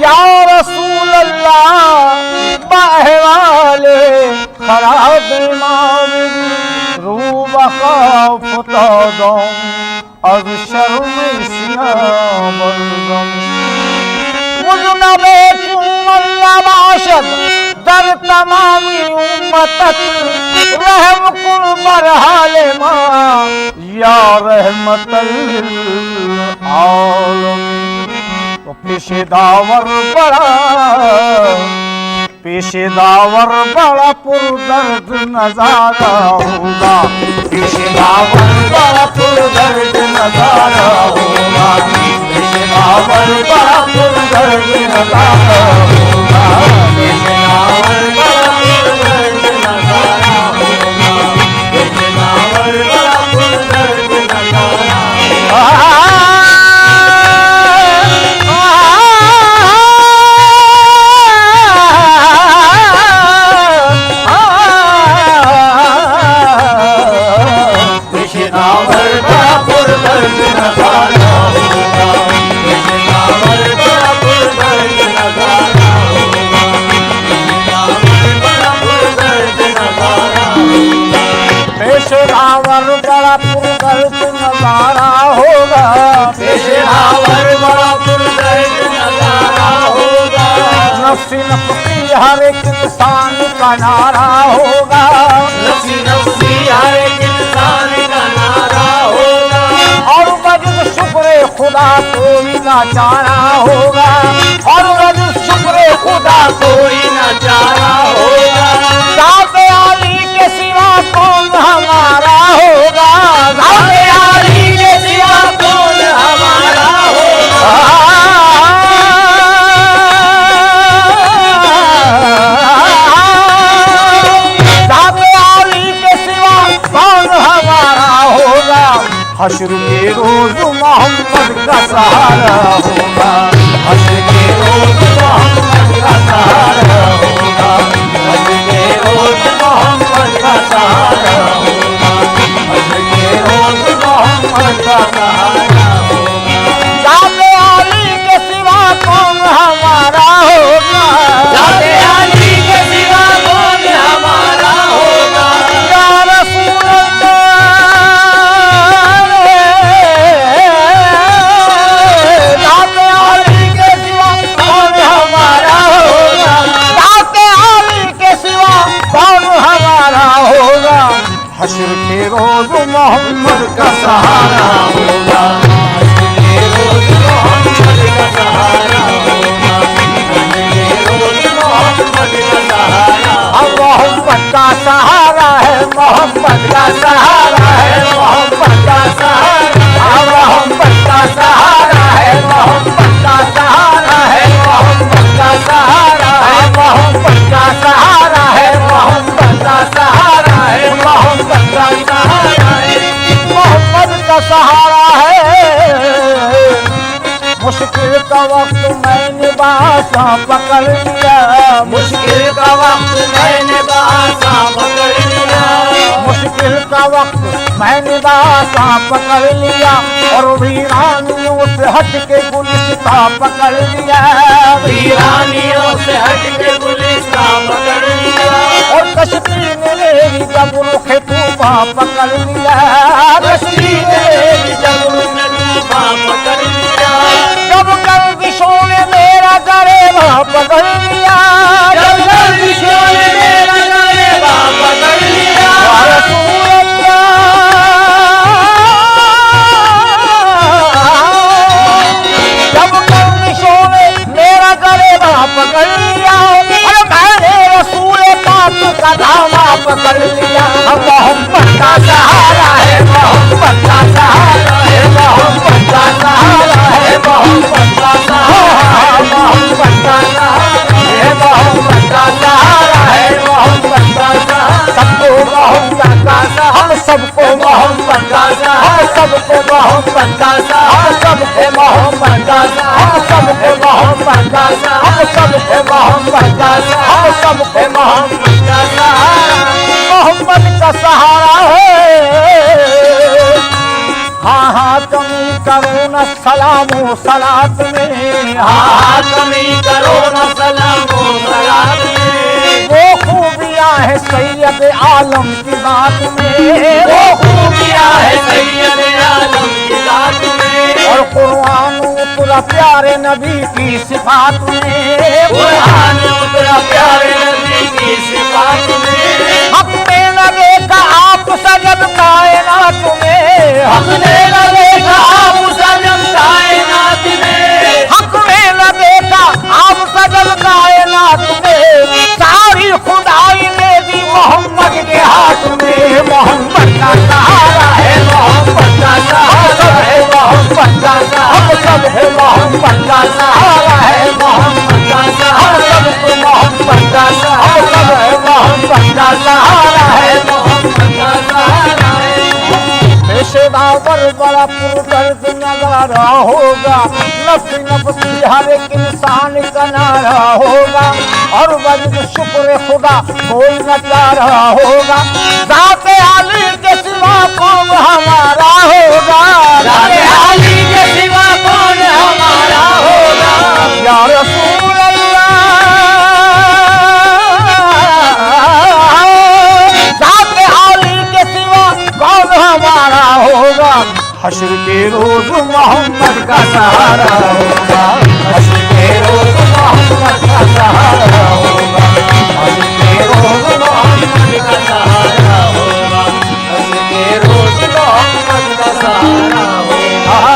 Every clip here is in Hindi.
या रसूल अल्लाह बहवाले खराब इमाम रूब खौफ az şerm-i siyâ-bâ-zam मुजनबेकुम अल्लाह बाशद दर तमामी उम्मतक रहम कुल बरहाल मा या रहमतल लिल आलमीन। तो पेशेदावर बड़ा पुरदर्द नजारा होगा, पेशेदावर बड़ा पुरदर्द नजारा होगा, पेशेदावर बड़ा पुरदर्द नजारा होगा, पेशेदावर बड़ा पुरदर्द नजारा होगा, पेशेदावर बड़ा पुरदर्द नजारा होगा। पेशेदावर बड़ा पुरदर्द नजारा होगा, पेशेदावर बड़ा पुरदर्द नजारा होगा, नफ्सी नफ्सी हर एक इंसान का नारा होगा, नफ्सी नफ्सी हर एक इंसान का नारा होगा, और वजह शुक्र खुदा कोई ना चारा होगा, और वजह शुक्र खुदा कोई ना चारा होगा। ज़ात-ए आली के सिवा कौन हमारा होगा, ज़ात-ए आली के सिवा कौन हमारा होगा, ज़ात-ए आली के सिवा कौन हमारा होगा। हश्र के रोज मोहम्मद का सहारा होगा, हश्र के रोज मोहम्मद का सहारा होगा, हश्र के रोज मोहम्मद का सहारा होगा, हश्र के रोज मोहम्मद का सहारा होगा। ज़ात-ए आली के सिवा कौन हमारा होगा, ज़ात-ए आली के सिवा कौन हमारा होगा। या रसूल हश्र के रोज मोहम्मद का सहारा होगा, हश्र के रोज मोहम्मद का सहारा होगा, हश्र के रोज मोहम्मद का सहारा। अब मोहम्मद का सहारा है, मोहम्मद का सहारा है, मोहम्मद का सहारा, मोहम्मद का सहारा है, मोहम्मद का सहारा है, मोहम्मद का सहारा है, मोहम्मद का सहारा है, मोहम्मद का सहारा है, मोहम्मद का सहारा है, मोहम्मद का सहारा है। मुश्किल का वक्त मैंने बासा पकड़ लिया, मुश्किल का वक्त मैंने बासा पकड़ लिया, मुश्किल का वक्त मैंने बासा पकड़ लिया, और वीरानियों से हट के गुलिस्ता पकड़ लिया, वीरानियों से हट के गुलिस्ता पकड़ लिया, और कश्ती ने मेरी जबरों के तूफा पकड़ लिया, कश्ती ने मेरी जबरों के तूफा पकड़ लिया, जब गर्दिशों ने मेरा गरेबा पकड़ लिया, जब गर्दिशों ने मेरा गरेबा पकड़ लिया, जब गर्दिशों ने मेरा गरेबा पकड़ लिया, और मैंने रसूल पाक का धामा पकड़ लिया। मोहम्मद का सहारा है, मोहम्मद का सहारा है, मोहम्मद का सहारा है, मोहम्मद का सहारा, मोहम्मद का सहारा है, मोहम्मद का सहारा है, मोहम्मद का सहारा। सबको मोहम्मद का सहारा, हम सबको मोहम्मद का सहारा, हम सबको मोहम्मद का सहारा, हम सबको मोहम्मद का सहारा, हम सबको मोहम्मद का सहारा, हम सबको मोहम्मद का सहारा, हम सबको मोहम्मद का सहारा, मोहम्मद का सहारा है। हाँ हाँ कमी करो न सलामो सलात में, हाँ कमी सैयद आलम की बात में, वो खूबियां है सैयद आलम की बात में, और कुरान उतरा प्यारे नबी की सिफात में, कुरान उतरा प्यारे नबी की सिफात में, हमने न देखा आप सजद कायनात में, हमने न देखा आप सजद कायनात में, हमने न देखा आप सजद कायनात में, सारी खुदाई ने दी मोहम्मद के हाथ में, मोहम्मद का सहारा है, मोहम्मद का सहारा है, मोहम्मद का सहारा सब है, मोहम्मद का सहारा है, मोहम्मद का सहारा सब मोहम्मद का सहारा सब है, मोहम्मद का सहारा है, मोहम्मद का सहारा है। पेशेदावर बड़ा पुरदर्द नजारा होगा, नफ्स नफ्सी हर एक इंसान का नारा होगा, और वजद शुक्र खुदा कोई न चारा होगा, ज़ाते आली के सिवा कौन हमारा होगा, ज़ाते आली के सिवा कौन हमारा होगा, या रसूल अल्लाह, ज़ाते आली के सिवा कौन हमारा होगा, हश्र के रोज मोहम्मद का सहारा होगा, हश्र के रोज मोहम्मद का सहारा होगा, हश्र के रोज मोहम्मद का सहारा होगा, हश्र के रोज मोहम्मद का सहारा होगा।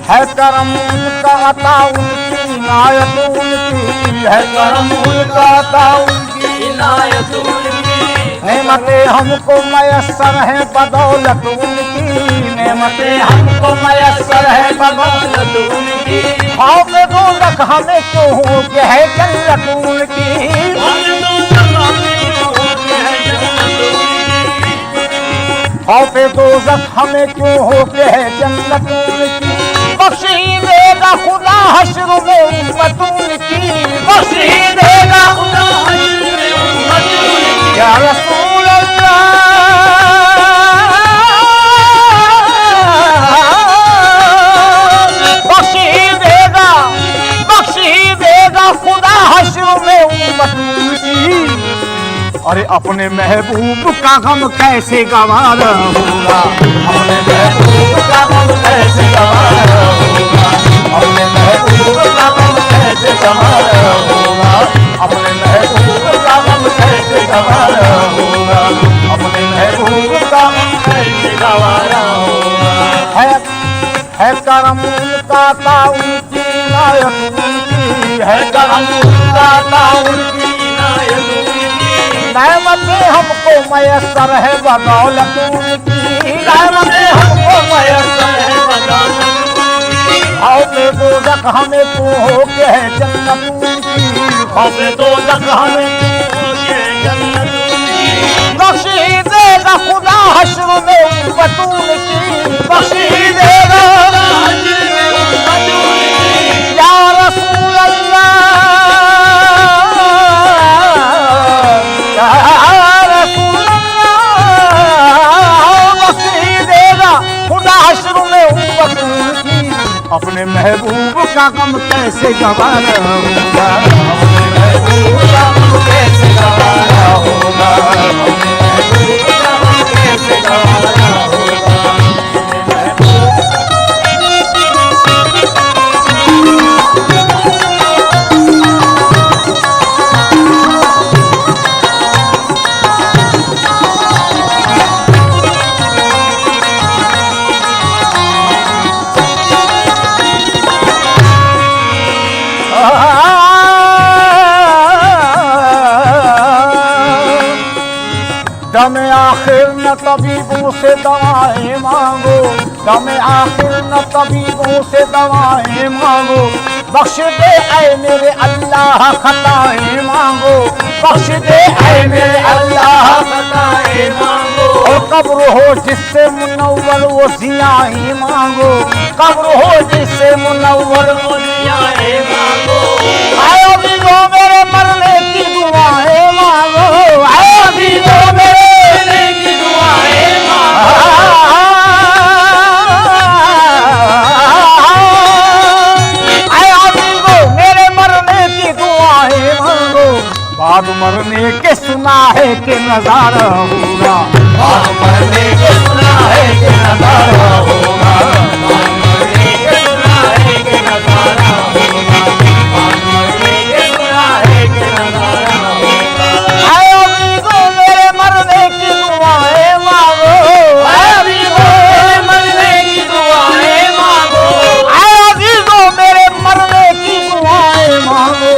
है करम उनका अता उनकी इनायत उनकी, है करम उनका अता उनकी इनायत उनकी, नेमतें हमको मयस्सर है बदौलत उनकी, नेमतें हमको मयस्सर है बदौलत उनकी, खौफ दोज़ख हमें क्यों हो के है जन्नत उनकी, खौफ दोज़ख हमें क्यों हो के है जन्नत उनकी, बख्शी देगा खुदा हश्र में उम्मत उनकी, बख्शी देगा खुदा हश्र में उम्मत उनकी, या रसूल अल्लाह, बख्शी देगा खुदा हश्र में उम्मत उनकी, अरे अपने महबूब का गम कैसे गवारा होगा, अपने महबूब का गम कैसे गवारा होगा, अपने महबूब का गम कैसे गवारा होगा, अपने महबूब का गम कैसे गवारा होगा, अपने महबूब का गम कैसे गवारा होगा। है करम उनका ता उनकी इनायत उनकी, है करम उनका ता उनकी इनायत उनकी, नेमतें हमको मयस्सर है बदौलत उनकी, नेमतें हमको मयस्सर है बदौलत उनकी, खौफ दोज़ख हमें तू हो के है जन्नत उनकी, खौफ दोज़ख हमें तू हो के है जन्नत उनकी, बख्शी देगा खुदा हश्र में उम्मत उनकी, बख्शी देगा हश्र में उम्मत उनकी, या रसूल अल्लाह, अपने महबूब का गम कैसे गवारा होगा, अपने महबूब का गम कैसे गवारा होगा, अपने महबूब का गम कैसे गवारा होगा। दम आखिर न तबीबों से दवाएं मांगो, दम आखिर न तबीबों से दवाएं मांगो, बख्श दे ऐ मेरे अल्लाह खताएं मांगो, बख्श दे ऐ मेरे अल्लाह खताएं मांगो, और कब्र हो जिससे मुनव्वर वो जियाएं मांगो, कब्र हो जिससे मुनव्वर वो जियाएं मांगो, आयो भी वो मेरे मरने की दुआएं मांगो, आयो भी वो मेरे मरने की दुआएं मांगो, आयो भी वो मेरे मरने की है कि नजारा होगा। बात मरने के सुना है कि नजारा होगा। बात मरने के सुना है कि नजारा होगा। बात मरने के सुना है कि नजारा होगा। आए अजीजों मेरे मरने की दुआएं मांगो। आए अजीजों मेरे मरने की दुआएं मांगो। आए अजीजों मेरे मरने की दुआएं मांगो।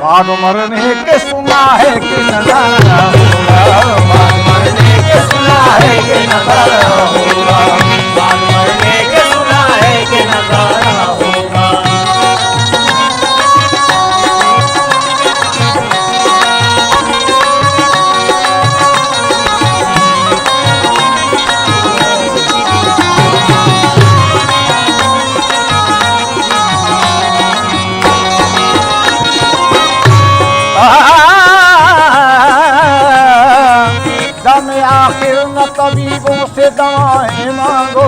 बाद मरने के सुना है कि नजारा होगा। बात मरने के सुना है कि नजारा होगा। बात मरने के सुना है कि नजारा होगा। दम आखिर न तबीबों से दवाएं मांगो।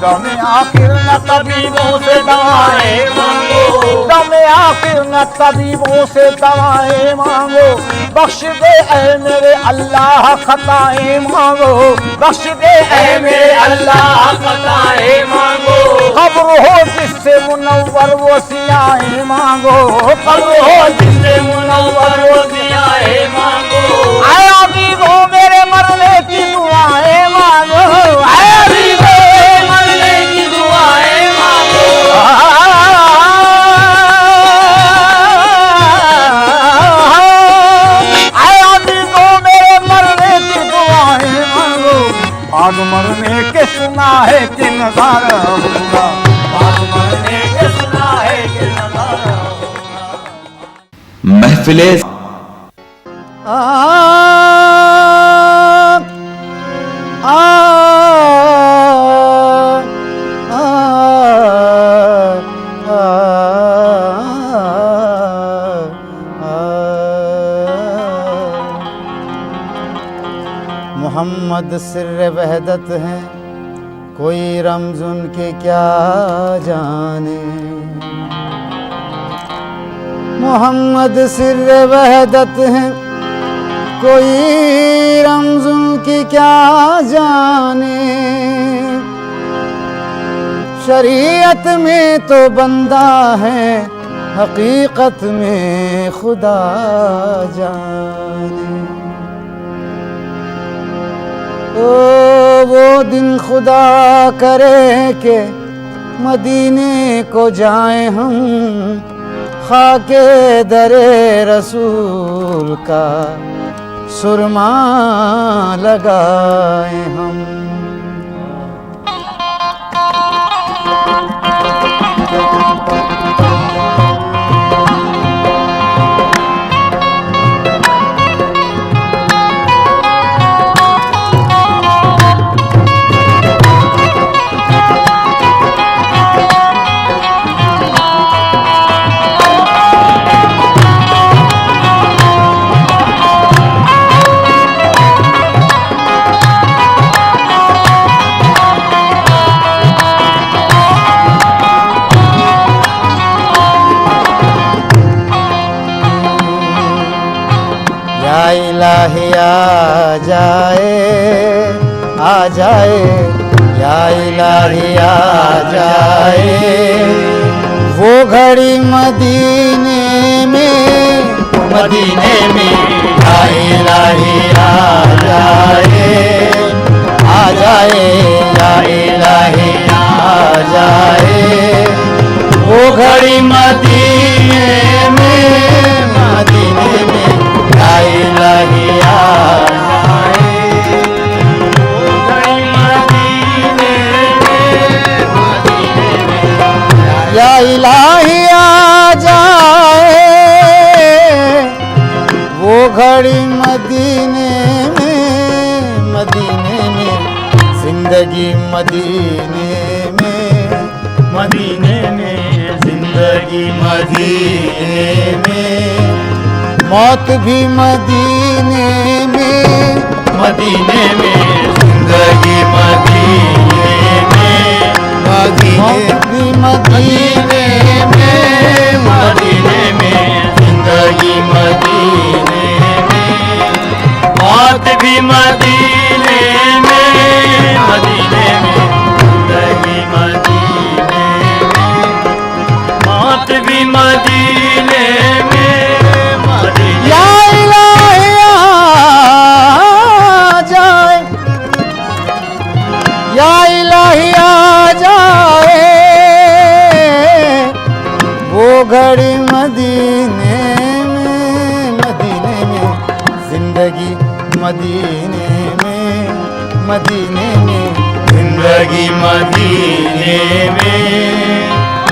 दम आखिर न तबीबों से दवाएं मांगो। दम आखिर न तबीबों से दवाएं मांगो। बख्श दे ऐ मेरे अल्लाह खताएं मांगो। बख्श दे ऐ मेरे अल्लाह खताएं मांगो। कब्र हो जिससे मुनव्वर वो सियाएं मांगो। कब्र हो जिससे मुनव्वर वो दुआएं मांगो। आए अजीजों मेरे मरने की दुआएं मांगो। आए अजीजों मरने की दुआएं मांगो। आए अजीजों मेरे मरने की दुआएं मांगो। बाद मरने के सुना है कि नजारा होगा। बात मरने के सुना है कि नजारा होगा। महफिले आ आ मोहम्मद सिर्र वहदत है, कोई रमज उनके क्या जाने। मोहम्मद सिर्र वहदत है, कोई रमज उनकी क्या जाने। शरीयत में तो बंदा है, हकीकत में खुदा जाने। ओ वो दिन खुदा करे के मदीने को जाए हम, खाके दरे रसूल का सुरमा लगाए हम। इलाही आ जाए या इलाही आ जाए। वो घड़ी मदीने में या इलाही आ जाए या इलाही आ जाए। वो घड़ी मदीने में या इलाही आ जाए। या इलाही आ जाए। वो घड़ी मदीने में जिंदगी मदीने में जिंदगी मदीने में। मौत भी मदीने में जिंदगी मदीने में। मौत भी मदीने में जिंदगी मदीने में। मौत घड़ी मदीने में जिंदगी मदीने में जिंदगी मदीने में,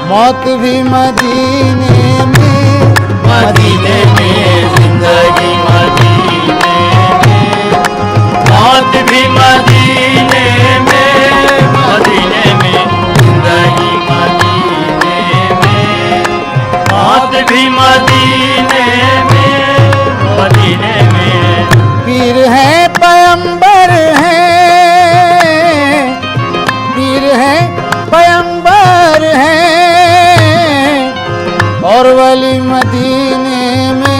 मौत भी मदीने में मदीने में जिंदगी मदीने में, मौत भी मदीने में, मदीने में जिंदगी मदीने में, मौत भी मदीने में, मदीने में। पीर है पैगंबर है, पीर है पैगंबर है, और वली मदीने में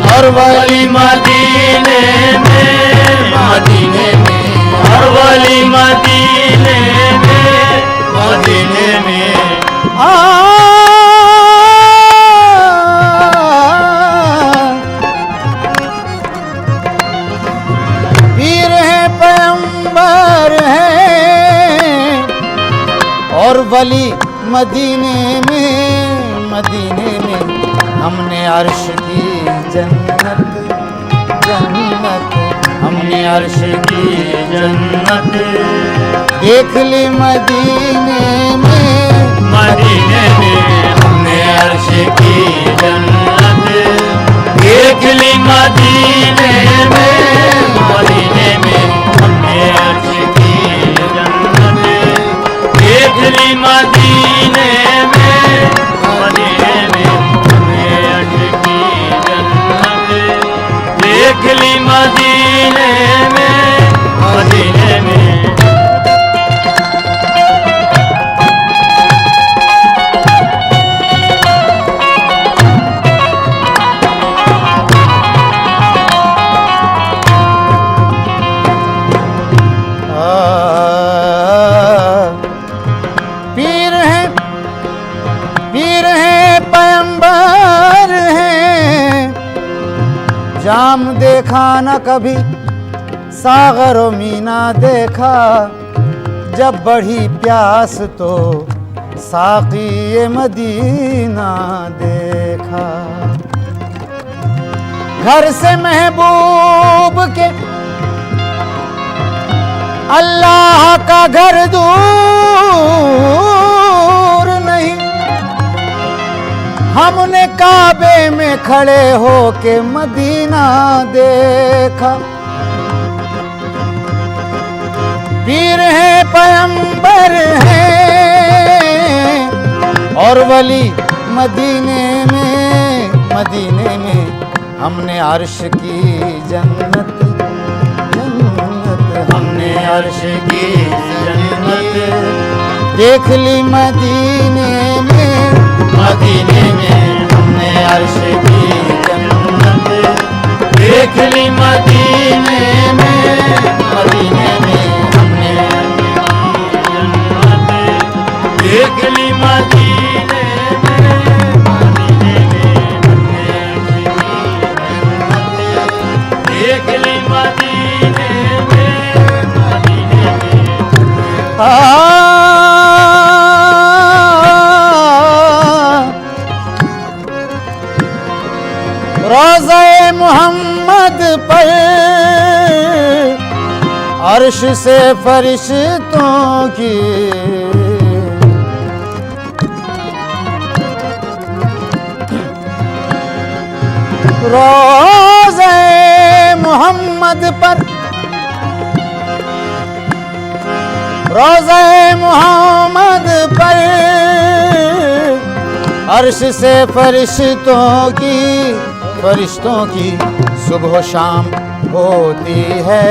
और वली मदीने में, मदीने में, और वली मदीने में, मदीने में। पीर है पैगंबर है, और वली मदीने में हमने अर्श की जन्नत हमने अर्श की जन्नत देख ली मदीने में हमने अर्श की जन्नत देख ली मदीने में, मदीने में हमने अर्श की जन्नत देख ली मदीने में, मदीने में हमने अर्श की जन्नत देख ली मदीने में, मदीने में। जाम देखा न कभी सागर व मीना देखा, जब बढ़ी प्यास तो साक़ी मदीना देखा। घर से महबूब के अल्लाह का घर दूर नहीं, हमने काबे में खड़े होके मदीना देखा। पीर है पैगंबर है, और वली मदीने में हमने अर्श की जन्नत हमने अर्श की जन्नत देख ली मदीने में हमने अर्श की जन्नत देख ली मदीने में, मदीने में हमने जन्नत देख ली मदीने में, मदीने में हमने जन्नत देख ली मदीने में, मदीने में। रोज़े मोहम्मद पर अर्श से फरिश्तों की रोज़े मोहम्मद पर अर्श से फरिश्तों की सुबह शाम होती है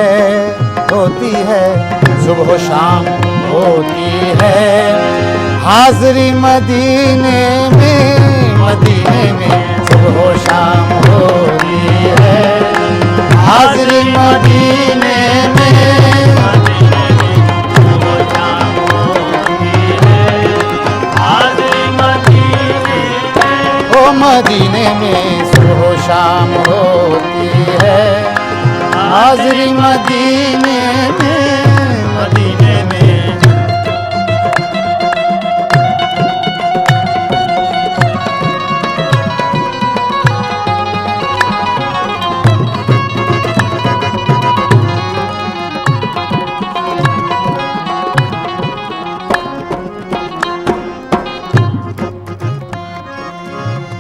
सुबह शाम होती है। हाज़री मदीने में सुबह शाम होती है। हाज़री मदीने में मदीने में सुबह शाम होती है। हाज़री मदीने में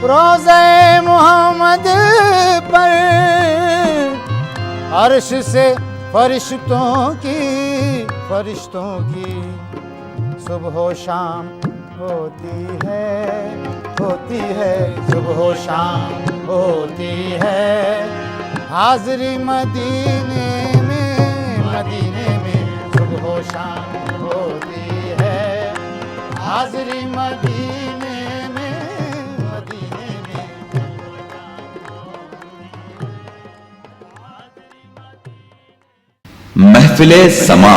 रोज़े मोहम्मद पर अर्श से फरिश्तों की सुबह शाम होती है सुबह शाम होती है। हाज़री मदीने में सुबह शाम होती है। हाज़री मदीने में महफिले समा